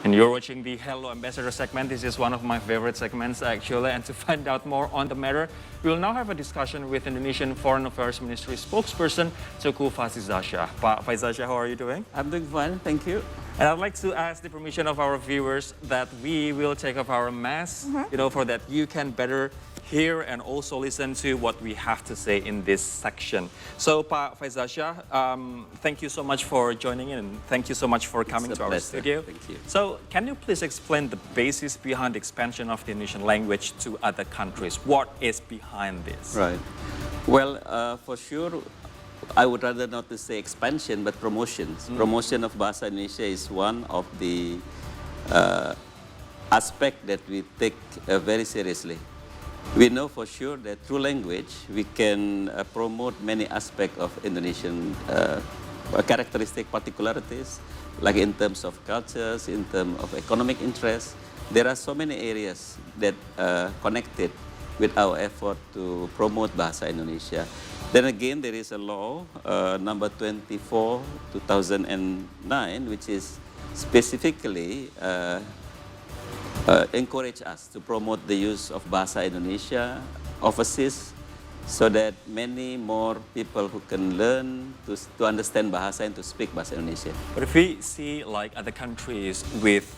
And you're watching the Hello Ambassador segment. This is one of my favorite segments, actually. And to find out more on the matter, we will now have a discussion with Indonesian Foreign Affairs Ministry spokesperson, Teuku Faizasyah. Pak Faizasyah, how are you doing? I'm doing fine, thank you. And I'd like to ask the permission of our viewers that we will take off our masks, for that you can better hear and also listen to what we have to say in this section. So, Pak Faizasyah, thank you so much for joining in, and thank you so much for coming to our studio. Thank you. So, can you please explain the basis behind the expansion of the Indonesian language to other countries? What is behind this? Right. Well, for sure, I would rather not to say expansion, but promotions. Promotion of Bahasa Indonesia is one of the aspect that we take very seriously. We know for sure that through language, we can promote many aspects of Indonesian characteristic particularities, like in terms of cultures, in terms of economic interests. There are so many areas that connected with our effort to promote Bahasa Indonesia. Then again, there is a law, number 24, 2009, which is specifically encourage us to promote the use of Bahasa Indonesia overseas so that many more people who can learn to understand Bahasa and to speak Bahasa Indonesia. But if we see like other countries with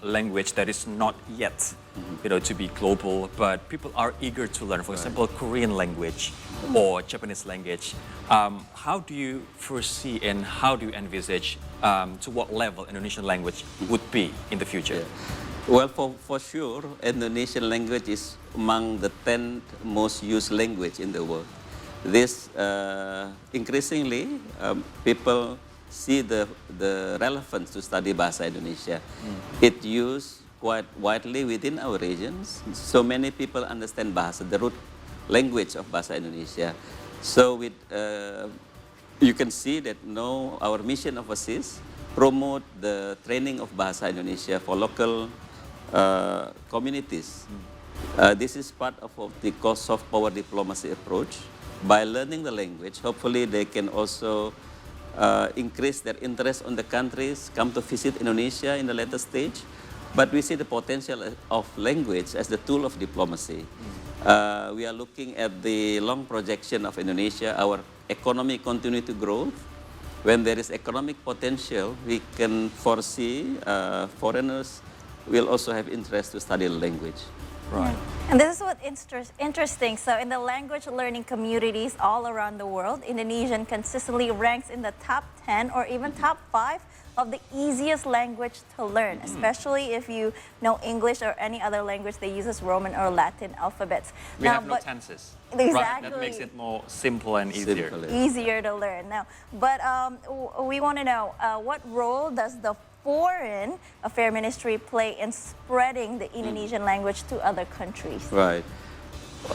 language that is not yet, to be global, but people are eager to learn, for example, Korean language or Japanese language, how do you foresee and how do you envisage to what level Indonesian language would be in the future? Yeah. Well, for sure, Indonesian language is among the 10 most used language in the world. This increasingly people see the relevance to study Bahasa Indonesia. It used quite widely within our regions. So many people understand Bahasa, the root language of Bahasa Indonesia. So with you can see that now our mission overseas promote the training of Bahasa Indonesia for local communities. This is part of the soft power diplomacy approach. By learning the language, hopefully they can also increase their interest on the countries, come to visit Indonesia in the later stage. But we see the potential of language as the tool of diplomacy. We are looking at the long projection of Indonesia. Our economy continue to grow. When there is economic potential, we can foresee foreigners will also have interest to study language. Right. And this is what's interesting. So in the language learning communities all around the world, Indonesian consistently ranks in the top 10 or even top 5 of the easiest language to learn, especially if you know English or any other language that uses Roman or Latin alphabets. We have no tenses. Exactly. Right, that makes it more simple and easier. Easier to learn. Now, but we want to know, what role does the Foreign Affairs Ministry play in spreading the Indonesian language to other countries? Right.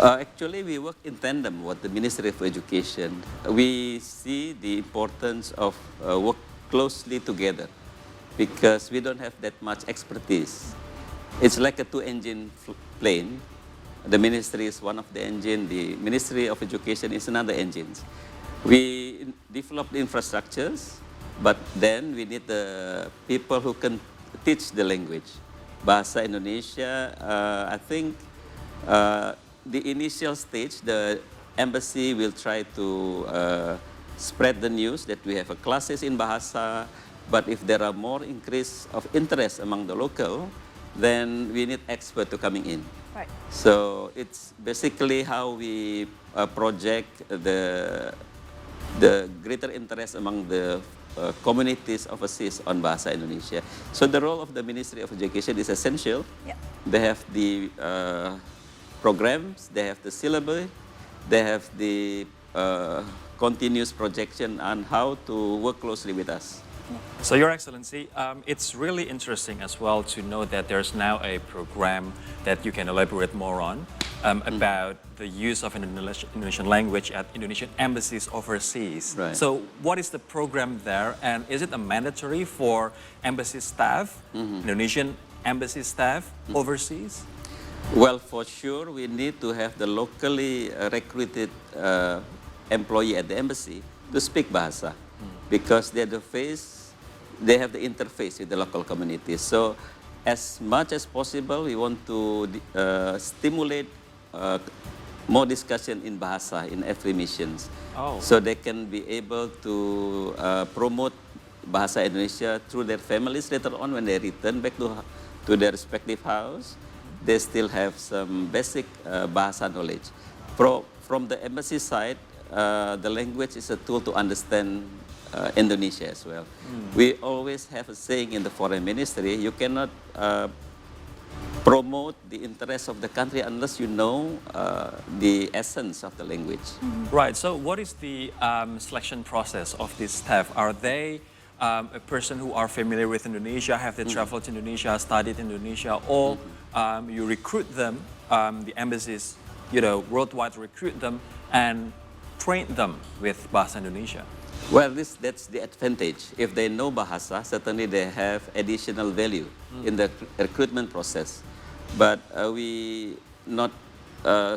Actually, we work in tandem with the Ministry of Education. We see the importance of work closely together because we don't have that much expertise. It's like a two-engine plane. The ministry is one of the engine. The Ministry of Education is another engine. We develop the infrastructures, but then we need the people who can teach the language. Bahasa Indonesia, I think the initial stage, the embassy will try to spread the news that we have a classes in Bahasa, but if there are more increase of interest among the local, then we need expert to coming in. Right. So it's basically how we project the greater interest among the communities overseas on Bahasa Indonesia. So the role of the Ministry of Education is essential. Yeah. They have the programs, they have the syllabus, they have the continuous projection on how to work closely with us. So, Your Excellency, it's really interesting as well to know that there's now a program that you can elaborate more on about the use of Indonesian language at Indonesian embassies overseas. Right. So, what is the program there, and is it a mandatory for embassy staff, Indonesian embassy staff overseas? Well, for sure, we need to have the locally recruited employee at the embassy to speak Bahasa because they're the face they have the interface with the local communities. So as much as possible, we want to stimulate more discussion in Bahasa in every missions. Oh. So they can be able to promote Bahasa Indonesia through their families later on when they return back to their respective house. They still have some basic Bahasa knowledge. From the embassy side, the language is a tool to understand Indonesia as well. We always have a saying in the foreign ministry, you cannot promote the interests of the country unless you know the essence of the language. Right, so what is the selection process of this staff? Are they a person who are familiar with Indonesia, have they traveled to Indonesia, studied Indonesia, or you recruit them, the embassies, worldwide recruit them and train them with Bahasa Indonesia? Well, that's the advantage. If they know Bahasa, certainly they have additional value in the recruitment process. But we not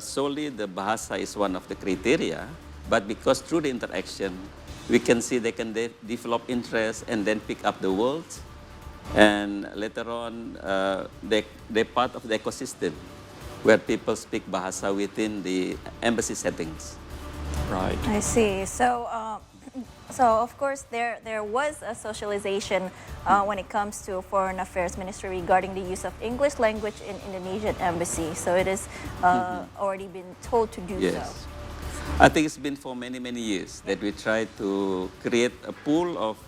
solely the Bahasa is one of the criteria, but because through the interaction, we can see they can develop interest and then pick up the words, and later on they're part of the ecosystem where people speak Bahasa within the embassy settings. Right. I see. So of course, there was a socialization when it comes to Foreign Affairs Ministry regarding the use of English language in Indonesian embassy. So it is already been told to do Yes. so. I think it's been for many, many years that we try to create a pool of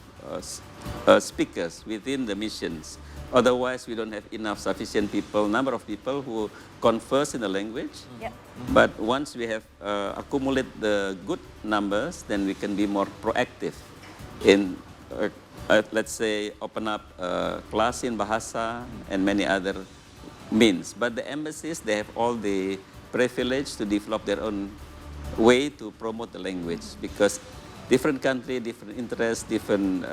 speakers within the missions. Otherwise, we don't have enough sufficient number of people who converse in the language. Yep. But once we have accumulated the good numbers, then we can be more proactive in, let's say, open up class in Bahasa and many other means. But the embassies, they have all the privilege to develop their own way to promote the language because different country, different interests, different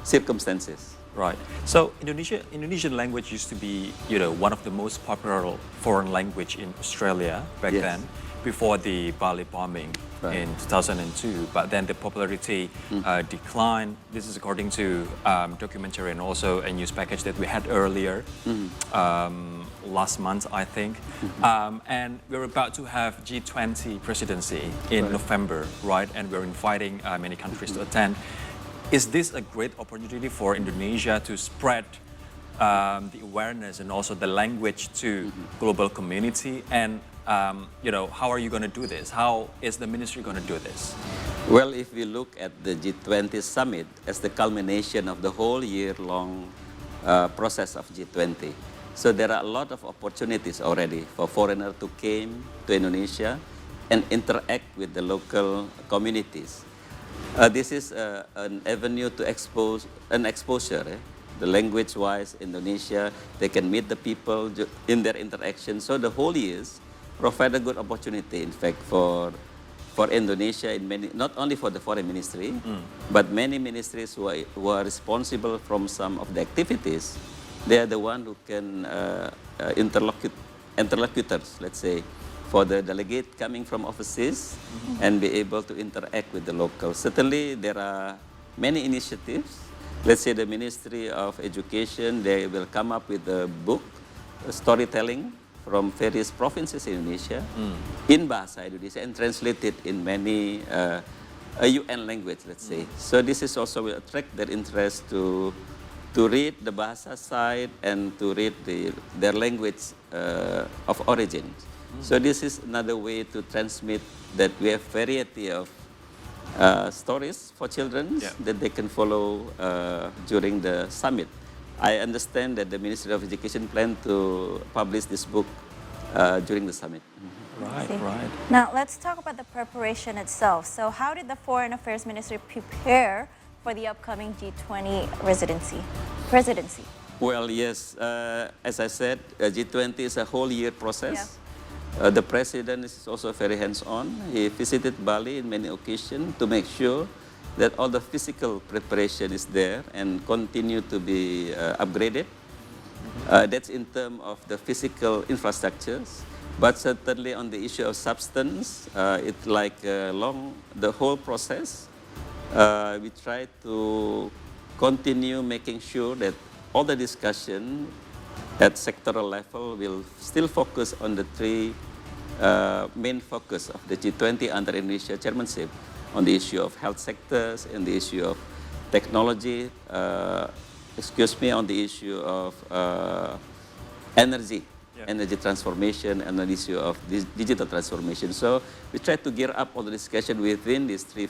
circumstances. Right. So Indonesian language used to be, one of the most popular foreign language in Australia back Yes. then, before the Bali bombing in 2002. But then the popularity declined. This is according to documentary and also a news package that we had earlier last month, I think. And we're about to have G20 presidency in November, right? And we're inviting many countries to attend. Is this a great opportunity for Indonesia to spread the awareness and also the language to global community? And how are you going to do this? How is the ministry going to do this? Well, if we look at the G20 summit as the culmination of the whole year-long process of G20, so there are a lot of opportunities already for foreigners to come to Indonesia and interact with the local communities. This is an avenue to expose an exposure. The language-wise, Indonesia, they can meet the people in their interaction. So the whole years provide a good opportunity, in fact, for Indonesia, in many, not only for the foreign ministry, but many ministries who are responsible from some of the activities. They are the one who can interlocutors, let's say, for the delegate coming from overseas and be able to interact with the locals. Certainly, there are many initiatives. Let's say the Ministry of Education, they will come up with a book, storytelling from various provinces in Indonesia in Bahasa Indonesia and translate it in many a UN language, let's say. So this is also will attract their interest to read the Bahasa side and to read their language of origin. So this is another way to transmit that we have variety of stories for children that they can follow during the summit. I understand that the Ministry of Education plan to publish this book during the summit. Right, right. Now, let's talk about the preparation itself. So how did the Foreign Affairs Ministry prepare for the upcoming G20 presidency? Well, yes, as I said, G20 is a whole year process. The president is also very hands-on. He visited Bali in many occasions to make sure that all the physical preparation is there and continue to be upgraded. That's in terms of the physical infrastructures. But certainly on the issue of substance, it's like the whole process. We try to continue making sure that all the discussion at sectoral level will still focus on the three main focus of the G20 under Indonesia chairmanship, on the issue of health sectors and the issue of technology, on the issue of energy, energy transformation, and the issue of digital transformation. So we try to gear up all the discussion within these three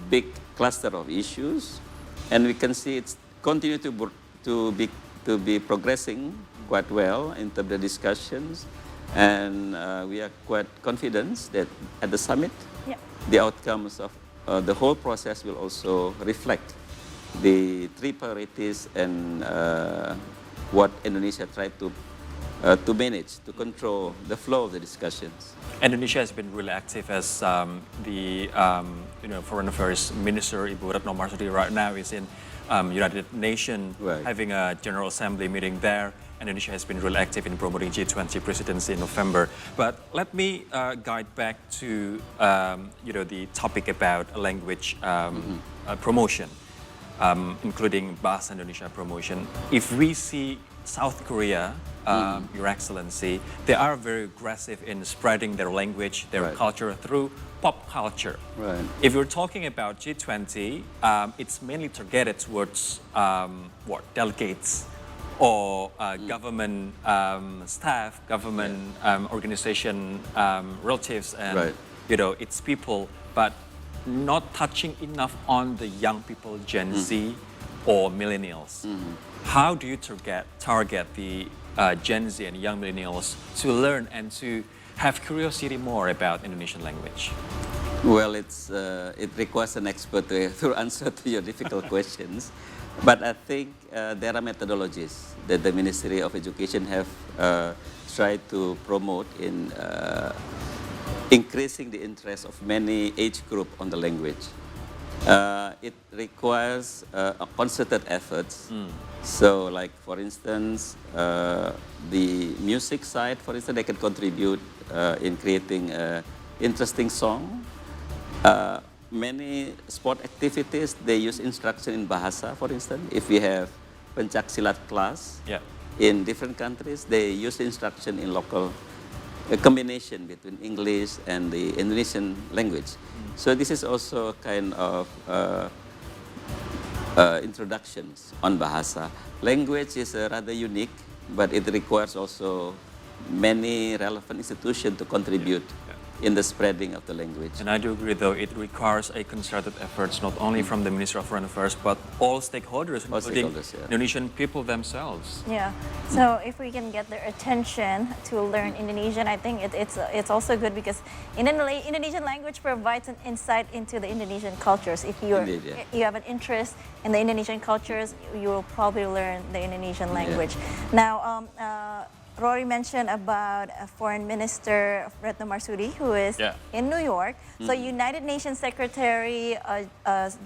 big cluster of issues, and we can see it's continue to be progressing quite well in terms of the discussions, and we are quite confident that at the summit, the outcomes of the whole process will also reflect the three priorities and what Indonesia tried to manage, to control the flow of the discussions. Indonesia has been really active as the Foreign Affairs Minister Ibu Retno Marsudi right now is in United Nations having a General Assembly meeting there. Indonesia has been really active in promoting G20 presidency in November. But let me guide back to the topic about language promotion, including Bahasa Indonesia promotion. If we see South Korea, Your Excellency, they are very aggressive in spreading their language, their culture through pop culture. If you're talking about G20, it's mainly targeted towards delegates or government staff, government organization relatives, and its people, but not touching enough on the young people, Gen Z or millennials. How do you target the Gen Z and young millennials to learn and to have curiosity more about Indonesian language? Well, it requires an expert to answer to your difficult questions. But I think there are methodologies that the Ministry of Education have tried to promote in increasing the interest of many age group on the language. It requires a concerted efforts. So, like for instance, the music side, for instance, they can contribute in creating an interesting song. Many sport activities, they use instruction in Bahasa, for instance. If we have pencak silat class in different countries, they use instruction in local, a combination between English and the Indonesian language. So this is also kind of introductions on Bahasa. Language is rather unique, but it requires also many relevant institutions to contribute in the spreading of the language. And I do agree, though, it requires a concerted efforts not only from the Ministry of Foreign Affairs, but all stakeholders, including Indonesian people themselves. Yeah. So if we can get their attention to learn Indonesian, I think it's also good because Indonesian language provides an insight into the Indonesian cultures. If you have an interest in the Indonesian cultures, you will probably learn the Indonesian language. Now, Rory mentioned about Foreign Minister Retno Marsudi, who is in New York. So United Nations Secretary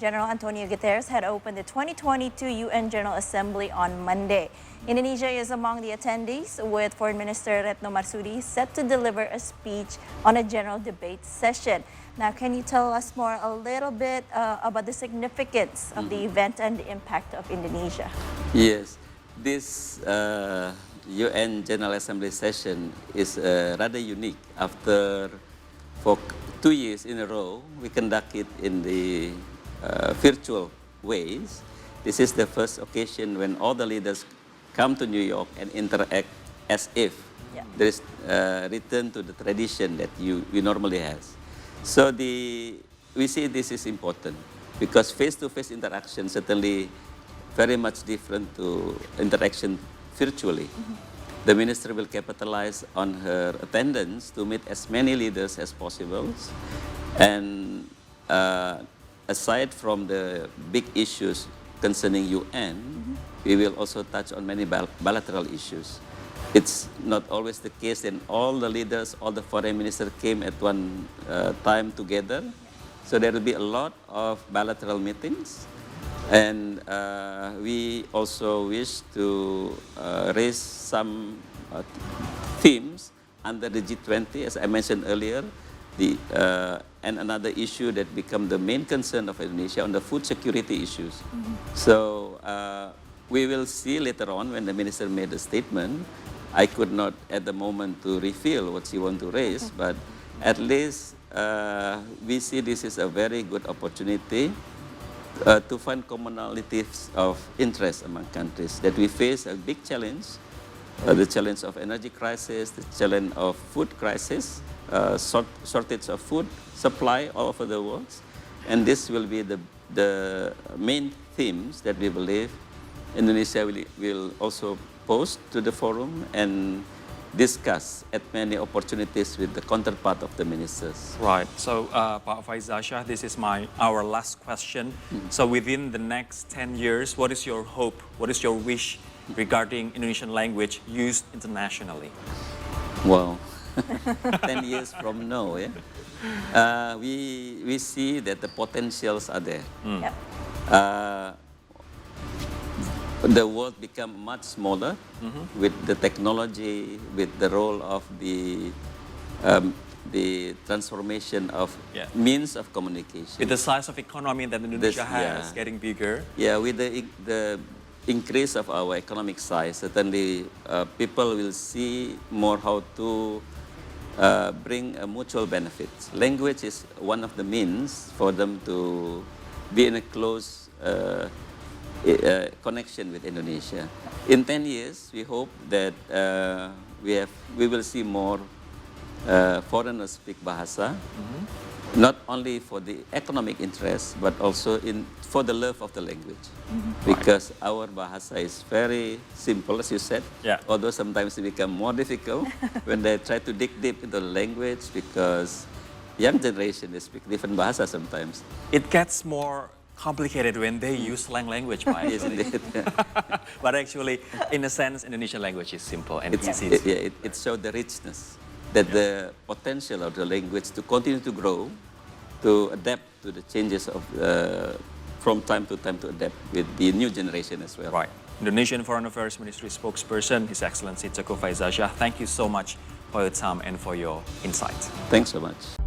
General Antonio Guterres had opened the 2022 UN General Assembly on Monday. Indonesia is among the attendees, with Foreign Minister Retno Marsudi set to deliver a speech on a general debate session. Now, can you tell us more a little bit about the significance of the event and the impact of Indonesia? Yes, this UN General Assembly session is rather unique. For 2 years in a row, we conduct it in the virtual ways. This is the first occasion when all the leaders come to New York and interact as if there is return to the tradition that we normally have. So we see this is important because face-to-face interaction certainly very much different to interaction virtually. The minister will capitalize on her attendance to meet as many leaders as possible. And aside from the big issues concerning UN, we will also touch on many bilateral issues. It's not always the case that all the leaders, all the foreign ministers came at one time together. So there will be a lot of bilateral meetings. And we also wish to raise some themes under the G20. As I mentioned earlier, And another issue that become the main concern of Indonesia on the food security issues. So we will see later on when the minister made a statement. I could not at the moment to reveal what she want to raise, but at least we see this is a very good opportunity to find commonalities of interest among countries, that we face a big challenge, the challenge of energy crisis, the challenge of food crisis, shortage of food supply all over the world. And this will be the main themes that we believe Indonesia will also pose to the forum and discuss at many opportunities with the counterpart of the ministers. Right. So, Pak Faizasyah, this is our last question. So, within the next 10 years, what is your hope? What is your wish regarding Indonesian language used internationally? Wow, 10 years from now, yeah? We see that the potentials are there. Yep. The world become much smaller with the technology, with the role of the transformation of means of communication. With the size of economy that Indonesia has getting bigger. Yeah, with the increase of our economic size, certainly people will see more how to bring a mutual benefit. Language is one of the means for them to be in a close connection with Indonesia. In 10 years, we hope that we will see more foreigners speak Bahasa, not only for the economic interest, but also for the love of the language. Because our Bahasa is very simple, as you said, although sometimes it becomes more difficult when they try to dig deep into the language, because young generation, they speak different Bahasa sometimes. It gets more complicated when they use slang language, Pak. Yes, indeed. But actually, in a sense, Indonesian language is simple and easy. It shows the richness, that the potential of the language to continue to grow, to adapt to the changes of from time to time, to adapt with the new generation as well. Right. Indonesian Foreign Affairs Ministry spokesperson, His Excellency Teuku Faizasyah, thank you so much for your time and for your insights. Thanks so much.